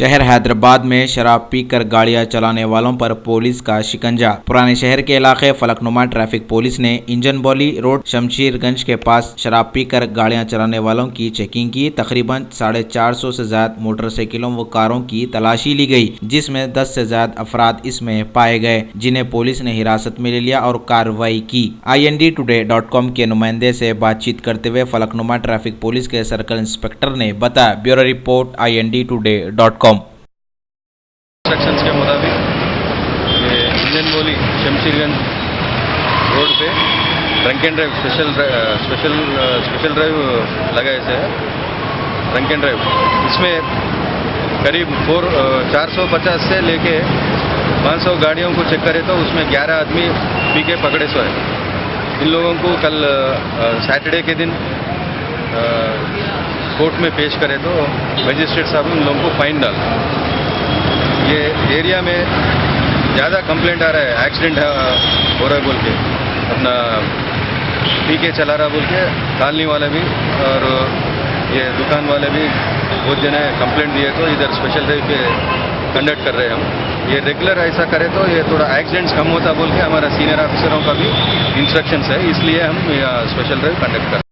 शहर हैदराबाद में शराब पीकर गाड़ियां चलाने वालों पर पुलिस का शिकंजा। पुराने शहर के इलाके फलकनुमा ट्रैफिक पुलिस ने इंजन बौली रोड शमशीरगंज के पास शराब पीकर गाड़ियां चलाने वालों की चेकिंग की। तकरीबन 450 से ज्यादा मोटरसाइकिलों व कारों की तलाशी ली गई, जिसमें 10 से ज्यादा अफराद इसमें पाए गए, जिन्हें पुलिस ने हिरासत में ले लिया और कार्रवाई की। INDtoday.com के नुमाइंदे से बातचीत करते हुए फलकनुमा ट्रैफिक पुलिस के सर्कल इंस्पेक्टर ने बताया। Bureau report INDtoday.com। इंस्ट्रक्शंस के मुताबिक ये इंजन बौली शमशीरगंज रोड पे drunk and drive special drive लगाए से ड्रंक एंड ड्राइव। इसमें करीब 450 से लेके 500 गाड़ियों को चेक करे तो उसमें 11 आदमी पी के पकड़े सो है। इन लोगों को कल सैटरडे के दिन कोर्ट में पेश करे तो मजिस्ट्रेट साहब इन लोगों को फाइन डाल। ये एरिया में ज़्यादा कंप्लेंट आ रहा है, एक्सीडेंट हो रहा है बोल के, अपना पी के चला रहा बोल के कॉलोनी वाला भी और ये दुकान वाले भी बहुत जने कंप्लेंट दिए, तो इधर स्पेशल ड्राइव पे कंडक्ट कर रहे हैं हम। ये रेगुलर ऐसा करें तो ये थोड़ा एक्सीडेंट्स कम होता बोल के हमारा सीनियर ऑफिसरों का भी इंस्ट्रक्शंस है, इसलिए हम स्पेशल ड्राइव कंडक्ट कर रहे हैं।